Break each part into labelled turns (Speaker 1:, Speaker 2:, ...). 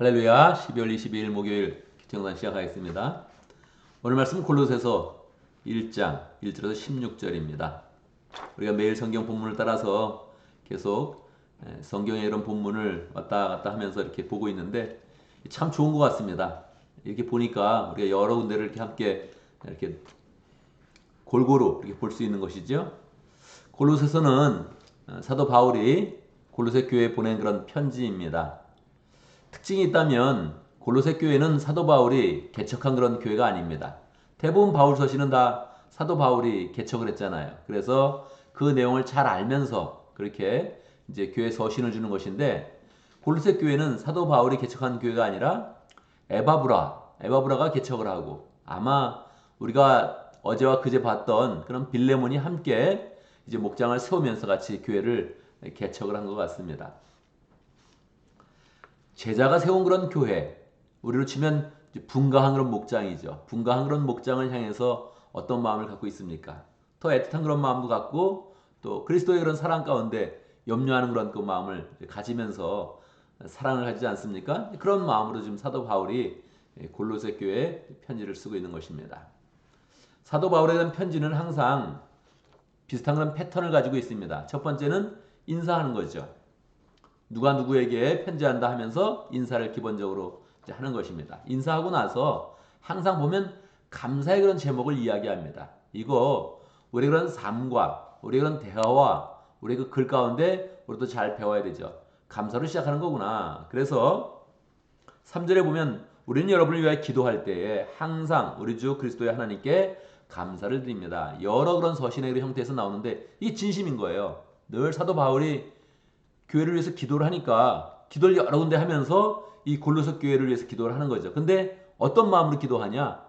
Speaker 1: 할렐루야. 12월 22일 목요일 기청단 시작하겠습니다. 오늘 말씀 골로새서 1장 1절에서 16절입니다. 우리가 매일 성경 본문을 따라서 계속 성경의 이런 본문을 왔다 갔다 하면서 이렇게 보고 있는데 참 좋은 것 같습니다. 이렇게 보니까 우리가 여러 군데를 이렇게 함께 이렇게 골고루 이렇게 볼 수 있는 것이죠. 골로새서는 사도 바울이 골로새 교회에 보낸 그런 편지입니다. 특징이 있다면 골로새 교회는 사도 바울이 개척한 그런 교회가 아닙니다. 대부분 바울 서신은 다 사도 바울이 개척을 했잖아요. 그래서 그 내용을 잘 알면서 그렇게 이제 교회 서신을 주는 것인데 골로새 교회는 사도 바울이 개척한 교회가 아니라 에바브라가 개척을 하고 아마 우리가 어제와 그제 봤던 그런 빌레몬이 함께 이제 목장을 세우면서 같이 교회를 개척을 한 것 같습니다. 제자가 세운 그런 교회, 우리로 치면 분가한 그런 목장이죠. 분가한 그런 목장을 향해서 어떤 마음을 갖고 있습니까? 더 애틋한 그런 마음도 갖고 또 그리스도의 그런 사랑 가운데 염려하는 그런 그 마음을 가지면서 사랑을 가지지 않습니까? 그런 마음으로 지금 사도 바울이 골로새 교회에 편지를 쓰고 있는 것입니다. 사도 바울에 대한 편지는 항상 비슷한 그런 패턴을 가지고 있습니다. 첫 번째는 인사하는 거죠. 누가 누구에게 편지한다 하면서 인사를 기본적으로 하는 것입니다. 인사하고 나서 항상 보면 감사의 그런 제목을 이야기합니다. 이거 우리 그런 삶과 우리 그런 대화와 우리 그 글 가운데 우리도 잘 배워야 되죠. 감사로 시작하는 거구나. 그래서 3절에 보면 우리는 여러분을 위하여 기도할 때에 항상 우리 주 그리스도의 하나님께 감사를 드립니다. 여러 그런 서신의 그런 형태에서 나오는데 이게 진심인 거예요. 늘 사도 바울이 교회를 위해서 기도를 하니까 기도를 여러 군데 하면서 이 골로새 교회를 위해서 기도를 하는 거죠. 근데 어떤 마음으로 기도하냐?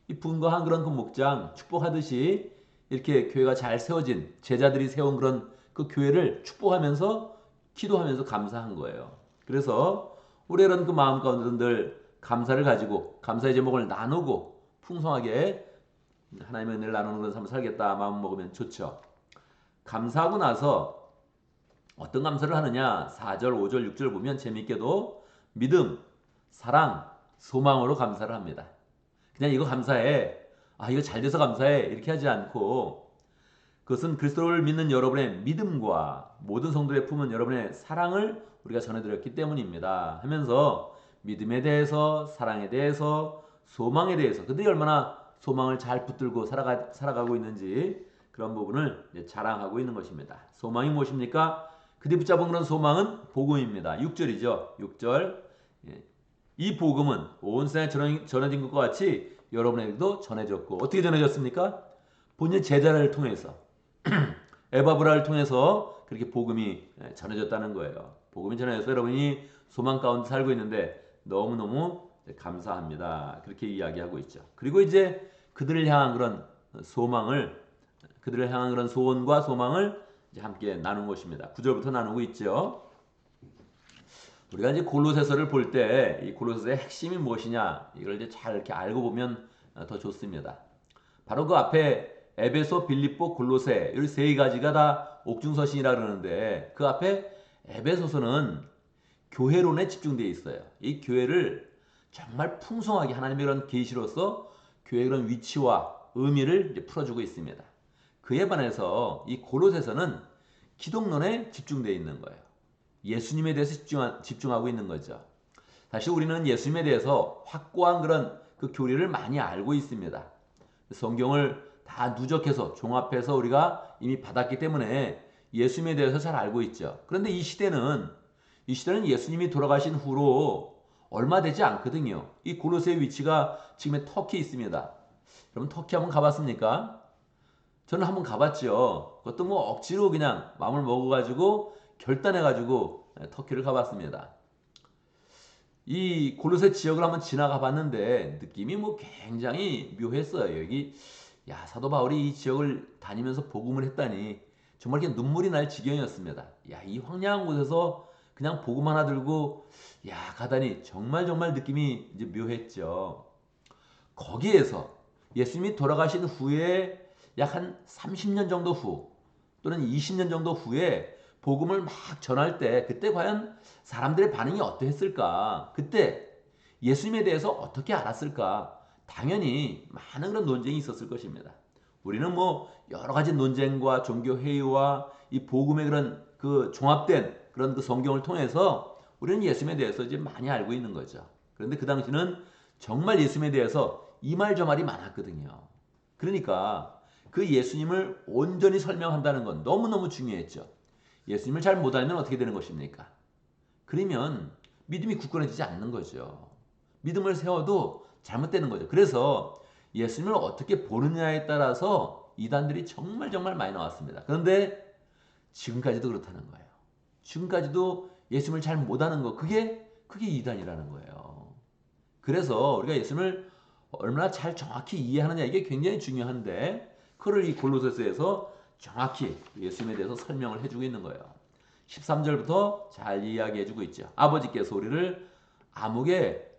Speaker 1: 이 분거한 그런 그 목장 축복하듯이 이렇게 교회가 잘 세워진 제자들이 세운 그런 그 교회를 축복하면서 기도하면서 감사한 거예요. 그래서 우리 이런 그 마음 가운데 늘 감사를 가지고 감사의 제목을 나누고 풍성하게 하나님의 은혜를 나누는 그런 삶을 살겠다 마음 먹으면 좋죠. 감사하고 나서 어떤 감사를 하느냐? 4절, 5절, 6절 보면 재밌게도 믿음, 사랑, 소망으로 감사를 합니다. 그냥 이거 감사해. 아, 이거 잘 돼서 감사해. 이렇게 하지 않고 그것은 그리스도를 믿는 여러분의 믿음과 모든 성도의 품은 여러분의 사랑을 우리가 전해드렸기 때문입니다. 하면서 믿음에 대해서, 사랑에 대해서, 소망에 대해서 그들이 얼마나 소망을 잘 붙들고 살아가고 있는지 그런 부분을 자랑하고 있는 것입니다. 소망이 무엇입니까? 그들이 붙잡은 그런 소망은 복음입니다. 6절이죠. 6절. 이 복음은 온 세상에 전해진 것과 같이 여러분에게도 전해졌고 어떻게 전해졌습니까? 본인 제자를 통해서 에바브라를 통해서 그렇게 복음이 전해졌다는 거예요. 복음이 전해져서 여러분이 소망 가운데 살고 있는데 너무너무 감사합니다. 그렇게 이야기하고 있죠. 그리고 이제 그들을 향한 그런 소망을 그들을 향한 그런 소원과 소망을 이제 함께 나눈 것입니다. 9절부터 나누고 있죠. 우리가 이제 골로새서를 볼 때 이 골로새서의 핵심이 무엇이냐 이걸 이제 잘 이렇게 알고 보면 더 좋습니다. 바로 그 앞에 에베소, 빌립보, 골로새 이 세 가지가 다 옥중서신이라 그러는데 그 앞에 에베소서는 교회론에 집중되어 있어요. 이 교회를 정말 풍성하게 하나님의 그런 계시로서 교회의 그런 위치와 의미를 이제 풀어주고 있습니다. 그에 반해서 이 골로새서는 기독론에 집중되어 있는 거예요. 예수님에 대해서 집중하고 있는 거죠. 사실 우리는 예수님에 대해서 확고한 그런 그 교리를 많이 알고 있습니다. 성경을 다 누적해서 종합해서 우리가 이미 받았기 때문에 예수님에 대해서 잘 알고 있죠. 그런데 이 시대는 예수님이 돌아가신 후로 얼마 되지 않거든요. 이 골로새의 위치가 지금의 터키에 있습니다. 여러분 터키 한번 가봤습니까? 저는 한번 가봤죠. 그것도 뭐 억지로 그냥 마음을 먹어가지고 결단해가지고 터키를 가봤습니다. 이 골로새 지역을 한번 지나가 봤는데 느낌이 뭐 굉장히 묘했어요. 여기 야 사도 바울이 이 지역을 다니면서 복음을 했다니 정말 이렇게 눈물이 날 지경이었습니다. 야 이 황량한 곳에서 그냥 복음 하나 들고 야 가다니 정말 느낌이 이제 묘했죠. 거기에서 예수님이 돌아가신 후에 약 한 30년 정도 후 또는 20년 정도 후에 복음을 막 전할 때 그때 과연 사람들의 반응이 어떠했을까? 그때 예수님에 대해서 어떻게 알았을까? 당연히 많은 그런 논쟁이 있었을 것입니다. 우리는 뭐 여러 가지 논쟁과 종교 회의와 이 복음의 그런 그 종합된 그런 그 성경을 통해서 우리는 예수님에 대해서 이제 많이 알고 있는 거죠. 그런데 그 당시는 정말 예수님에 대해서 이 말 저 말이 많았거든요. 그러니까 그 예수님을 온전히 설명한다는 건 너무너무 중요했죠. 예수님을 잘 못 알면 어떻게 되는 것입니까? 그러면 믿음이 굳건해지지 않는 거죠. 믿음을 세워도 잘못되는 거죠. 그래서 예수님을 어떻게 보느냐에 따라서 이단들이 정말 정말 많이 나왔습니다. 그런데 지금까지도 그렇다는 거예요. 지금까지도 예수님을 잘 못하는 거, 그게 이단이라는 거예요. 그래서 우리가 예수님을 얼마나 잘 정확히 이해하느냐, 이게 굉장히 중요한데 그걸 이 골로새서에서 정확히 예수님에 대해서 설명을 해주고 있는 거예요. 13절부터 잘 이야기해주고 있죠. 아버지께서 우리를 암흑의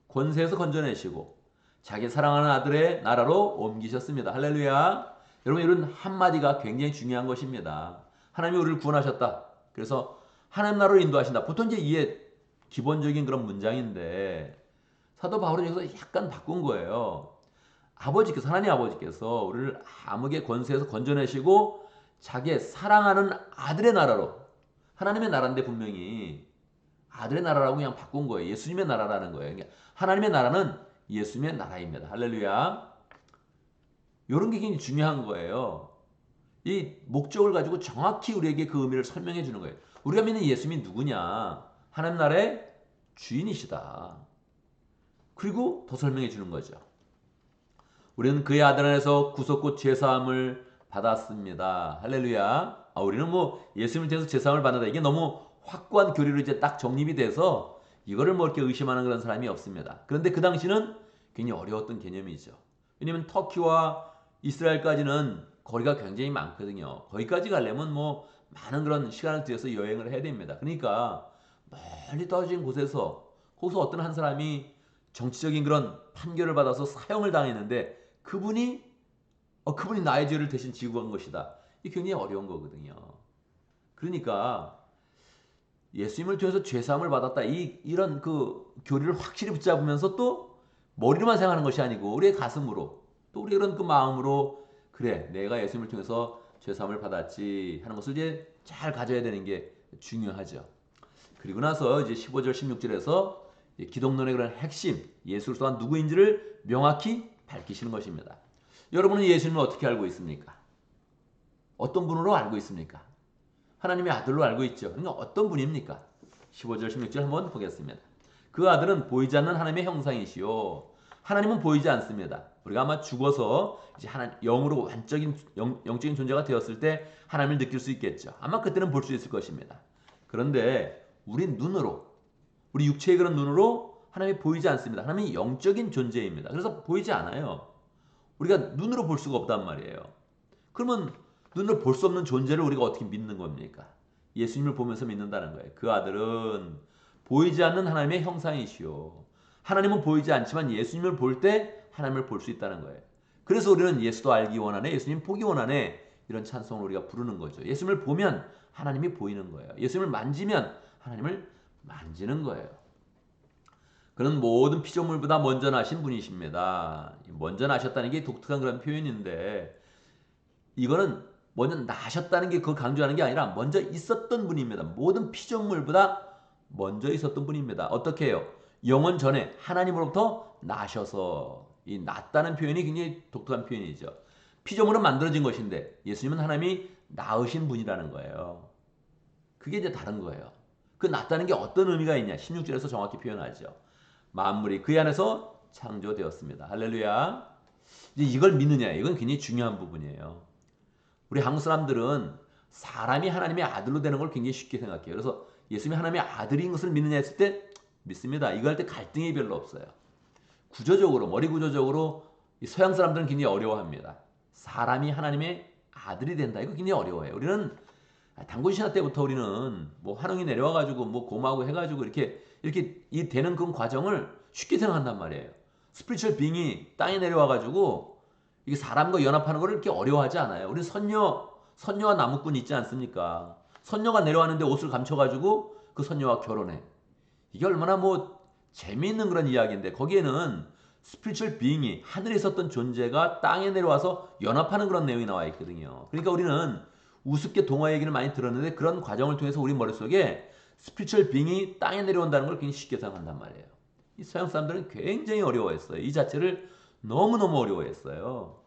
Speaker 1: 권세에서 건져내시고 자기 사랑하는 아들의 나라로 옮기셨습니다. 할렐루야. 여러분, 이런 한마디가 굉장히 중요한 것입니다. 하나님이 우리를 구원하셨다. 그래서 하나님 나라로 인도하신다. 보통 이제 이게 기본적인 그런 문장인데 사도 바울은 여기서 약간 바꾼 거예요. 아버지께서, 하나님 아버지께서 우리를 암흑의 권세에서 건져내시고 자기의 사랑하는 아들의 나라로, 하나님의 나라인데 분명히 아들의 나라라고 그냥 바꾼 거예요. 예수님의 나라라는 거예요. 그러니까 하나님의 나라는 예수님의 나라입니다. 할렐루야. 이런 게 굉장히 중요한 거예요. 이 목적을 가지고 정확히 우리에게 그 의미를 설명해 주는 거예요. 우리가 믿는 예수님이 누구냐? 하나님 나라의 주인이시다. 그리고 더 설명해 주는 거죠. 우리는 그의 아들 안에서 구속고 제사함을 받았습니다. 할렐루야. 우리는 뭐 예수님을 통해서 제사함을 받는다. 이게 너무 확고한 교리로 이제 딱 정립이 돼서 이거를 뭐 이렇게 의심하는 그런 사람이 없습니다. 그런데 그 당시는 굉장히 어려웠던 개념이죠. 왜냐하면 터키와 이스라엘까지는 거리가 굉장히 많거든요. 거기까지 가려면 뭐 많은 그런 시간을 들여서 여행을 해야 됩니다. 그러니까 멀리 떨어진 곳에서 거기서 어떤 한 사람이 정치적인 그런 판결을 받아서 사형을 당했는데 그분이 나의 죄를 대신 지고 간 것이다. 이게 굉장히 어려운 거거든요. 그러니까 예수님을 통해서 죄사함을 받았다. 이런 그 교리를 확실히 붙잡으면서 또 머리로만 생각하는 것이 아니고 우리의 가슴으로 또 우리 이런 그 마음으로 그래, 내가 예수님을 통해서 죄사함을 받았지 하는 것을 이제 잘 가져야 되는 게 중요하죠. 그리고 나서 이제 15절 16절에서 기독론의 그런 핵심, 예수 또한 누구인지를 명확히 밝히시는 것입니다. 여러분은 예수님을 어떻게 알고 있습니까? 어떤 분으로 알고 있습니까? 하나님의 아들로 알고 있죠. 그러니까 어떤 분입니까? 15절 16절 한번 보겠습니다. 그 아들은 보이지 않는 하나님의 형상이시요. 하나님은 보이지 않습니다. 우리가 아마 죽어서 이제 영으로 완적인 영적인 존재가 되었을 때 하나님을 느낄 수 있겠죠. 아마 그때는 볼 수 있을 것입니다. 그런데 우리 눈으로, 우리 육체의 그런 눈으로 하나님이 보이지 않습니다. 하나님이 영적인 존재입니다. 그래서 보이지 않아요. 우리가 눈으로 볼 수가 없단 말이에요. 그러면 눈으로 볼 수 없는 존재를 우리가 어떻게 믿는 겁니까? 예수님을 보면서 믿는다는 거예요. 그 아들은 보이지 않는 하나님의 형상이시오. 하나님은 보이지 않지만 예수님을 볼 때 하나님을 볼 수 있다는 거예요. 그래서 우리는 예수도 알기 원하네, 예수님 보기 원하네, 이런 찬송을 우리가 부르는 거죠. 예수님을 보면 하나님이 보이는 거예요. 예수님을 만지면 하나님을 만지는 거예요. 그는 모든 피조물보다 먼저 나신 분이십니다. 먼저 나셨다는 게 독특한 그런 표현인데 이거는 먼저 나셨다는 게 그걸 강조하는 게 아니라 먼저 있었던 분입니다. 모든 피조물보다 먼저 있었던 분입니다. 어떻게 해요? 영원 전에 하나님으로부터 나셔서, 이 났다는 표현이 굉장히 독특한 표현이죠. 피조물은 만들어진 것인데 예수님은 하나님이 낳으신 분이라는 거예요. 그게 이제 다른 거예요. 그 낳다는 게 어떤 의미가 있냐? 16절에서 정확히 표현하죠. 만물이 그의 안에서 창조되었습니다. 할렐루야. 이제 이걸 믿느냐? 이건 굉장히 중요한 부분이에요. 우리 한국 사람들은 사람이 하나님의 아들로 되는 걸 굉장히 쉽게 생각해요. 그래서 예수님이 하나님의 아들인 것을 믿느냐 했을 때 믿습니다. 이거 할 때 갈등이 별로 없어요. 구조적으로, 머리 구조적으로 서양 사람들은 굉장히 어려워합니다. 사람이 하나님의 아들이 된다. 이거 굉장히 어려워해요. 우리는 단군 신화 때부터 우리는 뭐 환웅이 내려와가지고 뭐 고마고 해가지고 이렇게 이 되는 그 과정을 쉽게 생각한단 말이에요. 스피리추얼 빙이 땅에 내려와가지고 이게 사람과 연합하는 걸 이렇게 어려워하지 않아요. 우리 선녀와 나무꾼 있지 않습니까? 선녀가 내려왔는데 옷을 감춰가지고 그 선녀와 결혼해. 이게 얼마나 뭐 재미있는 그런 이야기인데 거기에는 스피리추얼 빙이 하늘에 있었던 존재가 땅에 내려와서 연합하는 그런 내용이 나와 있거든요. 그러니까 우리는 우습게 동화 얘기를 많이 들었는데 그런 과정을 통해서 우리 머릿속에 스피리추얼 빙이 땅에 내려온다는 걸 굉장히 쉽게 생각한단 말이에요. 이 서양 사람들은 굉장히 어려워했어요. 이 자체를 너무너무 어려워했어요.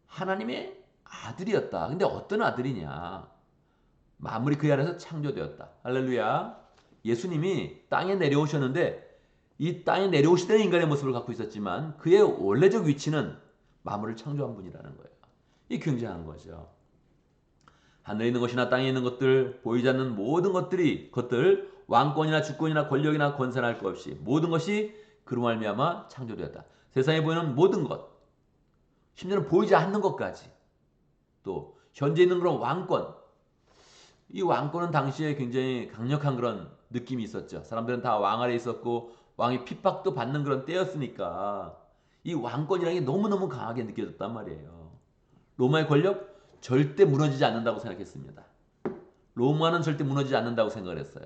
Speaker 1: 하나님의 아들이었다. 근데 어떤 아들이냐? 만물이 그 안에서 창조되었다. 할렐루야. 예수님이 땅에 내려오셨는데 이 땅에 내려오실 때는 인간의 모습을 갖고 있었지만 그의 원래적 위치는 만물을 창조한 분이라는 거예요. 이 굉장한 거죠. 하늘에 있는 것이나 땅에 있는 것들, 보이지 않는 모든 것들, 왕권이나 주권이나 권력이나 권세나 할 것 없이 모든 것이 그로 말미암아 창조되었다. 세상에 보이는 모든 것, 심지어는 보이지 않는 것까지, 또 현재 있는 그런 왕권, 이 왕권은 당시에 굉장히 강력한 그런 느낌이 있었죠. 사람들은 다 왕 아래 있었고 왕이 핍박도 받는 그런 때였으니까 이 왕권이라는 게 너무너무 강하게 느껴졌단 말이에요. 로마의 권력 절대 무너지지 않는다고 생각했습니다. 로마는 절대 무너지지 않는다고 생각을 했어요.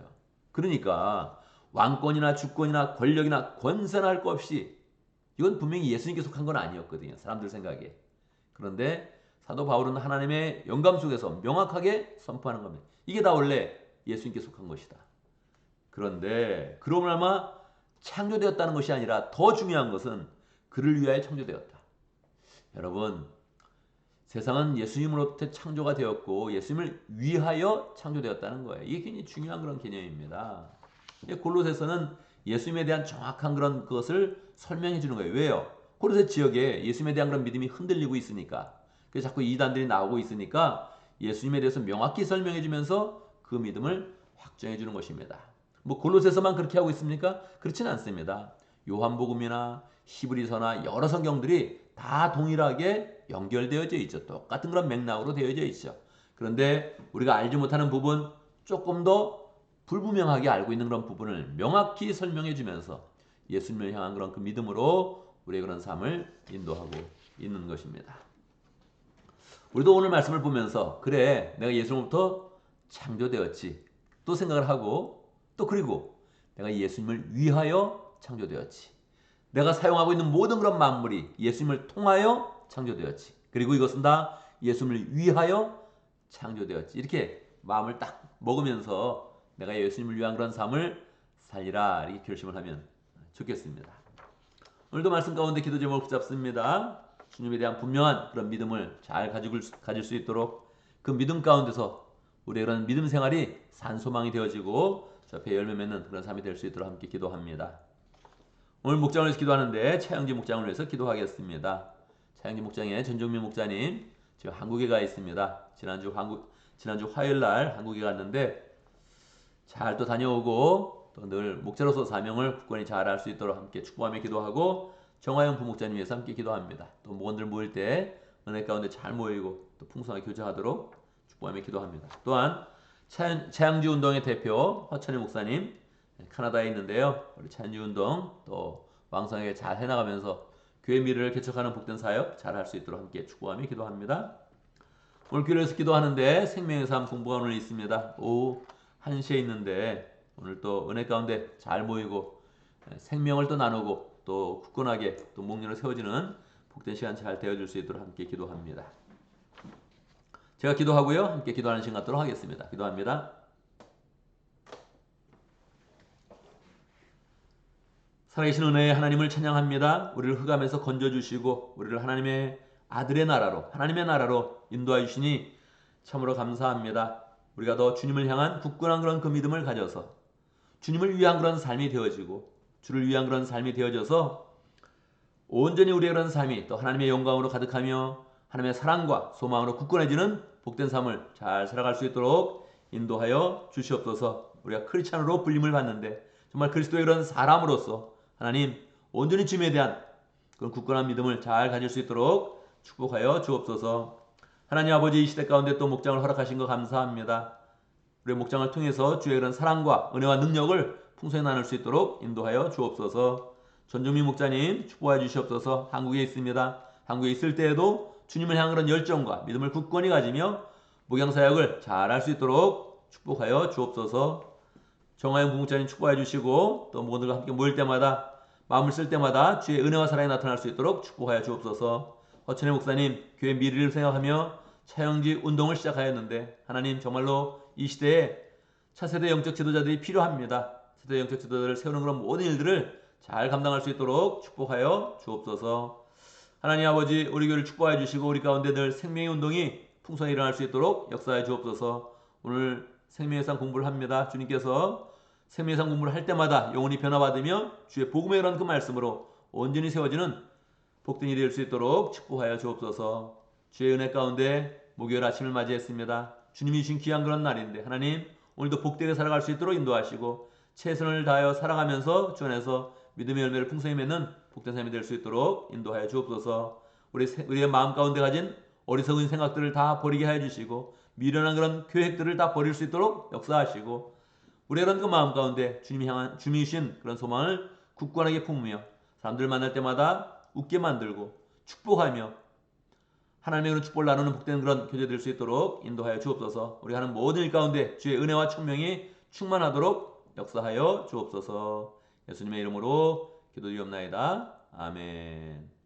Speaker 1: 그러니까 왕권이나 주권이나 권력이나 권세나 할 것 없이 이건 분명히 예수님께 속한 건 아니었거든요. 사람들 생각에. 그런데 사도 바울은 하나님의 영감 속에서 명확하게 선포하는 겁니다. 이게 다 원래 예수님께 속한 것이다. 그런데 그로 말미암아 창조되었다는 것이 아니라 더 중요한 것은 그를 위하여 창조되었다. 여러분, 세상은 예수님으로부터 창조가 되었고 예수님을 위하여 창조되었다는 거예요. 이게 굉장히 중요한 그런 개념입니다. 골로새서는 예수님에 대한 정확한 그런 것을 설명해 주는 거예요. 왜요? 골로새 지역에 예수님에 대한 그런 믿음이 흔들리고 있으니까. 그래서 자꾸 이단들이 나오고 있으니까 예수님에 대해서 명확히 설명해 주면서 그 믿음을 확정해 주는 것입니다. 뭐 골로새서만 그렇게 하고 있습니까? 그렇지는 않습니다. 요한복음이나 히브리서나 여러 성경들이 다 동일하게 연결되어져 있죠. 똑같은 그런 맥락으로 되어져 있죠. 그런데 우리가 알지 못하는 부분, 조금 더 불분명하게 알고 있는 그런 부분을 명확히 설명해 주면서 예수님을 향한 그런 그 믿음으로 우리의 그런 삶을 인도하고 있는 것입니다. 우리도 오늘 말씀을 보면서 그래, 내가 예수님부터 창조되었지 또 생각을 하고, 또 그리고 내가 예수님을 위하여 창조되었지, 내가 사용하고 있는 모든 그런 만물이 예수님을 통하여 창조되었지, 그리고 이것은 다 예수님을 위하여 창조되었지, 이렇게 마음을 딱 먹으면서 내가 예수님을 위한 그런 삶을 살리라, 이렇게 결심을 하면 좋겠습니다. 오늘도 말씀 가운데 기도 제목을 붙잡습니다. 주님에 대한 분명한 그런 믿음을 잘 가질 수 있도록 그 믿음 가운데서 우리의 그런 믿음 생활이 산소망이 되어지고 저 앞에 열매 맺는 그런 삶이 될 수 있도록 함께 기도합니다. 오늘 목장을 위해서 기도하는데 차영지 목장을 위해서 기도하겠습니다. 차영지 목장의 전종민 목자님 지금 한국에 가 있습니다. 지난주 화요일 날 한국에 갔는데 잘 또 다녀오고 또 늘 목자로서 사명을 굳건히 잘 할 수 있도록 함께 축복하며 기도하고, 정화영 부목자님 위해서 함께 기도합니다. 또 목원들 모일 때 은혜 가운데 잘 모이고 또 풍성하게 교제하도록 축복하며 기도합니다. 또한 차양지 운동의 대표 허천희 목사님 캐나다에 있는데요. 우리 차양지 운동 또 왕성하게 잘 해나가면서 교회 미래를 개척하는 복된 사역 잘 할 수 있도록 함께 축복하며 기도합니다. 오늘 교회에서 기도하는데 생명의 삶 공부가 있습니다. 오후 1시에 있는데 오늘 또 은혜 가운데 잘 모이고 생명을 또 나누고 또 굳건하게 또 목련을 세워지는 복된 시간 잘 되어줄 수 있도록 함께 기도합니다. 제가 기도하고요. 함께 기도하는 시간 갖도록 하겠습니다. 기도합니다. 살아계신 은혜의 하나님을 찬양합니다. 우리를 흑암에서 건져주시고 우리를 하나님의 아들의 나라로, 하나님의 나라로 인도하여 주시니 참으로 감사합니다. 우리가 더 주님을 향한 굳건한 그런 그 믿음을 가져서 주님을 위한 그런 삶이 되어지고 주를 위한 그런 삶이 되어져서 온전히 우리의 그런 삶이 또 하나님의 영광으로 가득하며 하나님의 사랑과 소망으로 굳건해지는 복된 삶을 잘 살아갈 수 있도록 인도하여 주시옵소서. 우리가 크리스찬으로 불림을 받는데 정말 그리스도의 그런 사람으로서 하나님 온전히 주님에 대한 그런 굳건한 믿음을 잘 가질 수 있도록 축복하여 주옵소서. 하나님 아버지, 이 시대 가운데 또 목장을 허락하신 거 감사합니다. 우리의 목장을 통해서 주의 그런 사랑과 은혜와 능력을 풍성히 나눌 수 있도록 인도하여 주옵소서. 전종민 목자님 축복해 주시옵소서. 한국에 있습니다. 한국에 있을 때에도 주님을 향한 그런 열정과 믿음을 굳건히 가지며 목양 사역을 잘 할 수 있도록 축복하여 주옵소서. 정하영 부목자님 축복해 주시고 또 모두가 함께 모일 때마다 마음을 쓸 때마다 주의 은혜와 사랑이 나타날 수 있도록 축복하여 주옵소서. 허천의 목사님 교회 미래를 생각하며 차영지 운동을 시작하였는데 하나님 정말로 이 시대에 차세대 영적 지도자들이 필요합니다. 세대 영적 지도자들을 세우는 그런 모든 일들을 잘 감당할 수 있도록 축복하여 주옵소서. 하나님 아버지 우리 교회를 축복하여 주시고 우리 가운데 늘 생명의 운동이 풍성히 일어날 수 있도록 역사해 주옵소서. 오늘 생명의 상 공부를 합니다. 주님께서 생명의 상 공부를 할 때마다 영혼이 변화받으며 주의 복음에 이런 그 말씀으로 온전히 세워지는 복된 일이 될 수 있도록 축복하여 주옵소서. 주의 은혜 가운데 목요일 아침을 맞이했습니다. 주님이 주신 귀한 그런 날인데 하나님 오늘도 복되게 살아갈 수 있도록 인도하시고 최선을 다하여 살아가면서 주 안에서 믿음의 열매를 풍성히 맺는 복된 삶이 될 수 있도록 인도하여 주옵소서. 우리의 마음 가운데 가진 어리석은 생각들을 다 버리게 하여 주시고 미련한 그런 계획들을 다 버릴 수 있도록 역사하시고 우리의 그런 그 마음 가운데 주님이 주신 그런 소망을 굳건하게 품으며 사람들 만날 때마다 웃게 만들고 축복하며 하나님의 그런 축복을 나누는 복된 그런 교제 될 수 있도록 인도하여 주옵소서. 우리 하는 모든 일 가운데 주의 은혜와 총명이 충만하도록 역사하여 주옵소서. 예수님의 이름으로 기도드리옵나이다. 아멘.